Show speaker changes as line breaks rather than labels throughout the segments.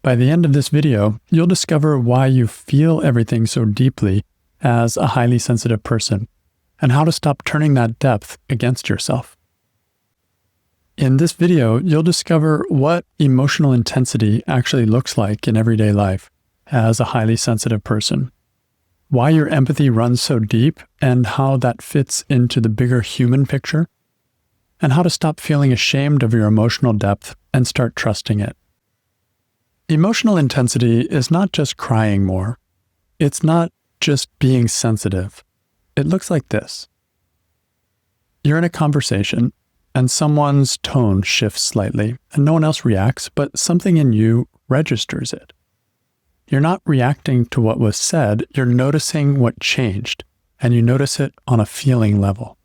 By the end of this video, you'll discover why you feel everything so deeply as a highly sensitive person, and how to stop turning that depth against yourself. In this video, you'll discover what emotional intensity actually looks like in everyday life as a highly sensitive person, why your empathy runs so deep and how that fits into the bigger human picture, and how to stop feeling ashamed of your emotional depth and start trusting it. Emotional intensity is not just crying more. It's not just being sensitive. It looks like this. You're in a conversation, and someone's tone shifts slightly, and no one else reacts, but something in you registers it. You're not reacting to what was said, you're noticing what changed, and you notice it on a feeling level.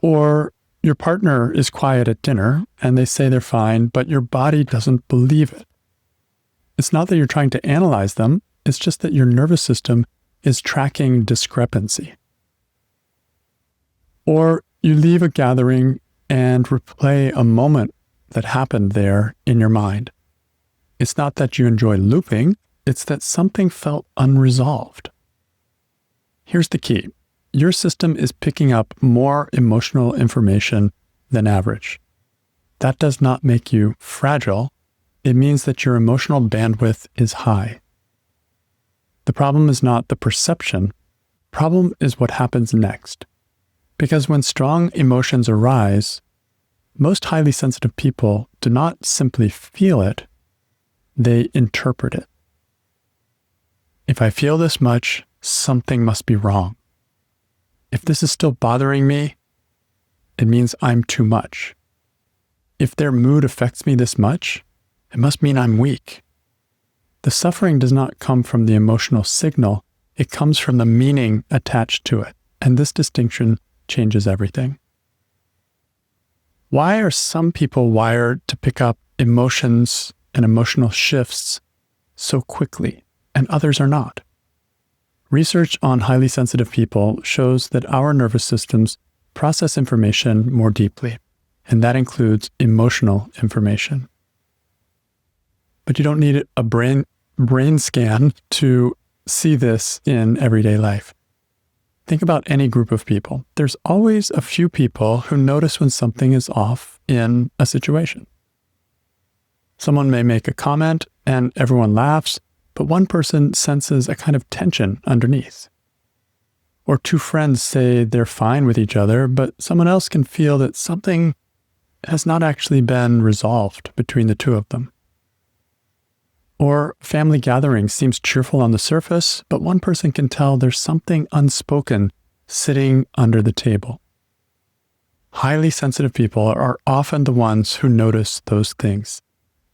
Or your partner is quiet at dinner, and they say they're fine, but your body doesn't believe it. It's not that you're trying to analyze them, it's just that your nervous system is tracking discrepancy. Or you leave a gathering and replay a moment that happened there in your mind. It's not that you enjoy looping, it's that something felt unresolved. Here's the key. Your system is picking up more emotional information than average. That does not make you fragile. It means that your emotional bandwidth is high. The problem is not the perception. The problem is what happens next. Because when strong emotions arise, most highly sensitive people do not simply feel it, they interpret it. If I feel this much, something must be wrong. If this is still bothering me, it means I'm too much. If their mood affects me this much, it must mean I'm weak. The suffering does not come from the emotional signal, it comes from the meaning attached to it, and this distinction changes everything. Why are some people wired to pick up emotions and emotional shifts so quickly, and others are not? Research on highly sensitive people shows that our nervous systems process information more deeply, and that includes emotional information. But you don't need a brain scan to see this in everyday life. Think about any group of people. There's always a few people who notice when something is off in a situation. Someone may make a comment and everyone laughs, but one person senses a kind of tension underneath. Or two friends say they're fine with each other, but someone else can feel that something has not actually been resolved between the two of them. Or a family gathering seems cheerful on the surface, but one person can tell there's something unspoken sitting under the table. Highly sensitive people are often the ones who notice those things.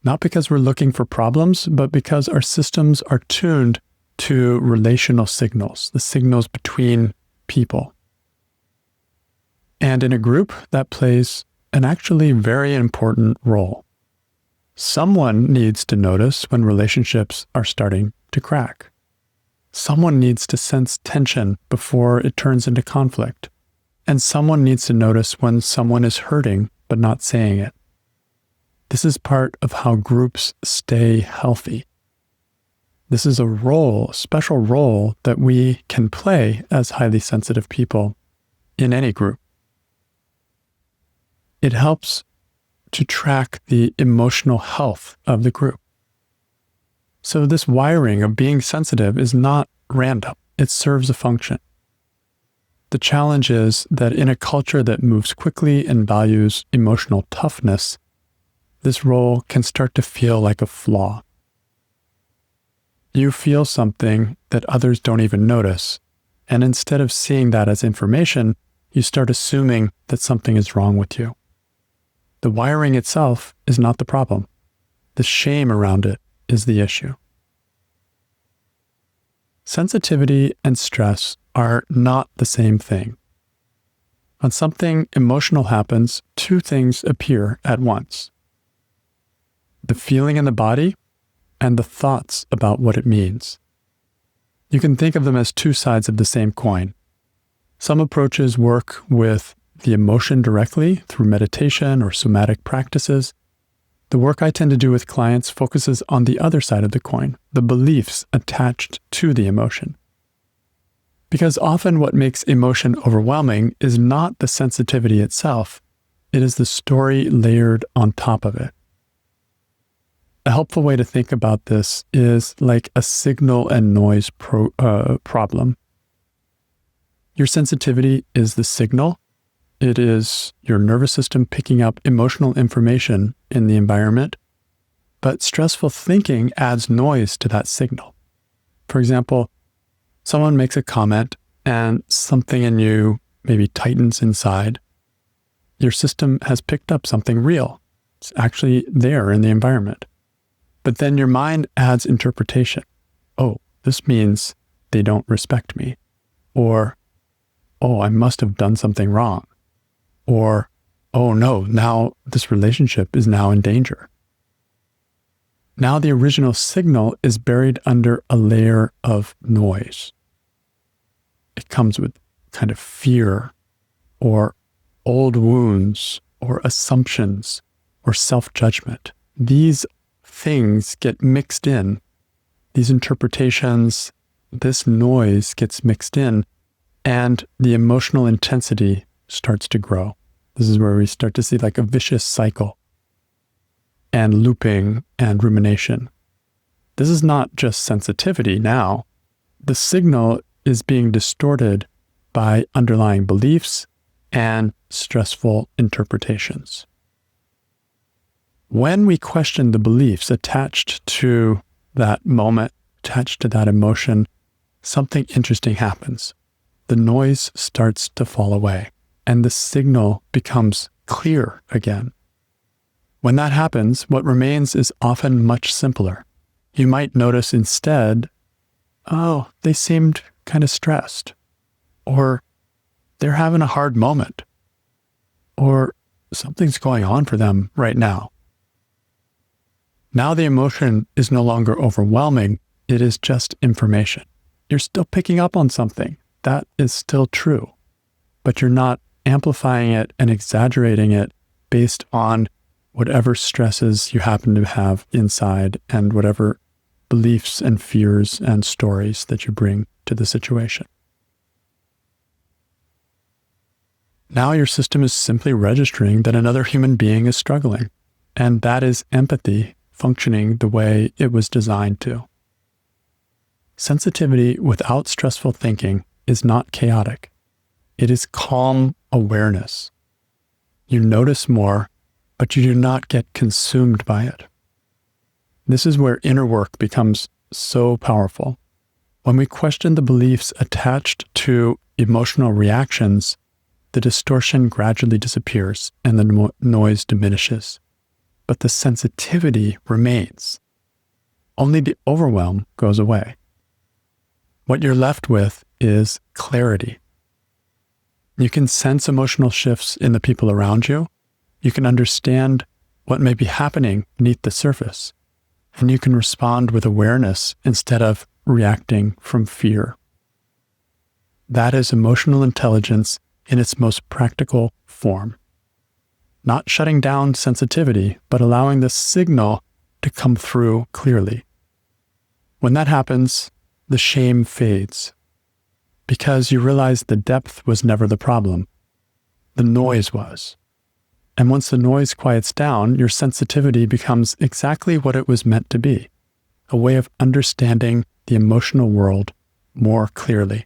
Not because we're looking for problems, but because our systems are tuned to relational signals, the signals between people. And in a group, that plays an actually very important role. Someone needs to notice when relationships are starting to crack. Someone needs to sense tension before it turns into conflict. And someone needs to notice when someone is hurting but not saying it. This is part of how groups stay healthy. This is a special role that we can play as highly sensitive people in any group. It helps to track the emotional health of the group. So this wiring of being sensitive is not random. It serves a function. The challenge is that in a culture that moves quickly and values emotional toughness, this role can start to feel like a flaw. You feel something that others don't even notice, and instead of seeing that as information, you start assuming that something is wrong with you. The wiring itself is not the problem. The shame around it is the issue. Sensitivity and stress are not the same thing. When something emotional happens, two things appear at once: the feeling in the body and the thoughts about what it means. You can think of them as two sides of the same coin. Some approaches work with the emotion directly through meditation or somatic practices. The work I tend to do with clients focuses on the other side of the coin, the beliefs attached to the emotion. Because often what makes emotion overwhelming is not the sensitivity itself, it is the story layered on top of it. A helpful way to think about this is like a signal and noise problem. Your sensitivity is the signal. It is your nervous system picking up emotional information in the environment, but stressful thinking adds noise to that signal. For example, someone makes a comment and something in you maybe tightens inside. Your system has picked up something real. It's actually there in the environment. But then your mind adds interpretation. Oh, this means they don't respect me. Or, oh, I must have done something wrong. Or, oh no, now this relationship is now in danger. Now the original signal is buried under a layer of noise. It comes with kind of fear, or old wounds, or assumptions, or self-judgment. These things get mixed in. These interpretations, this noise gets mixed in, and the emotional intensity starts to grow. This is where we start to see like a vicious cycle and looping and rumination. This is not just sensitivity now. The signal is being distorted by underlying beliefs and stressful interpretations. When we question the beliefs attached to that moment, attached to that emotion, something interesting happens. The noise starts to fall away, and the signal becomes clear again. When that happens, what remains is often much simpler. You might notice instead, oh, they seemed kind of stressed, or they're having a hard moment, or something's going on for them right now. Now the emotion is no longer overwhelming, it is just information. You're still picking up on something. That is still true, but you're not amplifying it and exaggerating it based on whatever stresses you happen to have inside and whatever beliefs and fears and stories that you bring to the situation. Now your system is simply registering that another human being is struggling, and that is empathy functioning the way it was designed to. Sensitivity without stressful thinking is not chaotic. It is calm awareness. You notice more, but you do not get consumed by it. This is where inner work becomes so powerful. When we question the beliefs attached to emotional reactions, the distortion gradually disappears and the noise diminishes. But the sensitivity remains. Only the overwhelm goes away. What you're left with is clarity. You can sense emotional shifts in the people around you. You can understand what may be happening beneath the surface. And you can respond with awareness instead of reacting from fear. That is emotional intelligence in its most practical form. Not shutting down sensitivity, but allowing the signal to come through clearly. When that happens, the shame fades, because you realize the depth was never the problem. The noise was. And once the noise quiets down, your sensitivity becomes exactly what it was meant to be, a way of understanding the emotional world more clearly.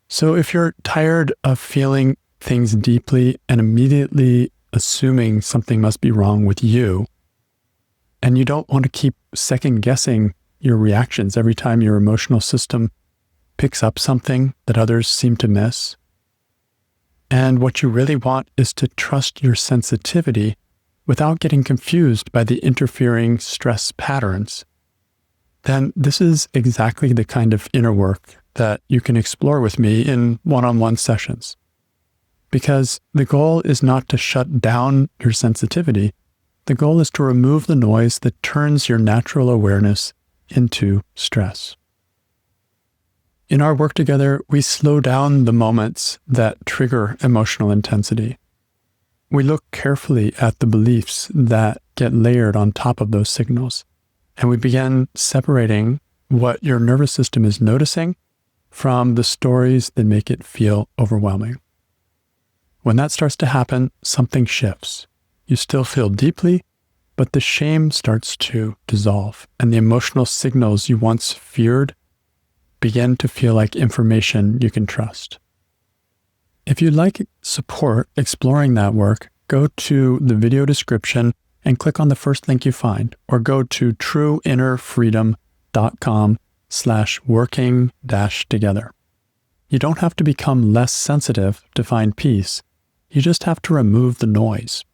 So if you're tired of feeling things deeply and immediately assuming something must be wrong with you, and you don't want to keep second guessing your reactions every time your emotional system picks up something that others seem to miss, and what you really want is to trust your sensitivity without getting confused by the interfering stress patterns, then this is exactly the kind of inner work that you can explore with me in one-on-one sessions. Because the goal is not to shut down your sensitivity. The goal is to remove the noise that turns your natural awareness into stress. In our work together, we slow down the moments that trigger emotional intensity. we look carefully at the beliefs that get layered on top of those signals, and we begin separating what your nervous system is noticing from the stories that make it feel overwhelming. When that starts to happen, something shifts. You still feel deeply, but the shame starts to dissolve, and the emotional signals you once feared begin to feel like information you can trust. If you'd like support exploring that work, go to the video description and click on the first link you find, or go to trueinnerfreedom.com/working-together. You don't have to become less sensitive to find peace. You just have to remove the noise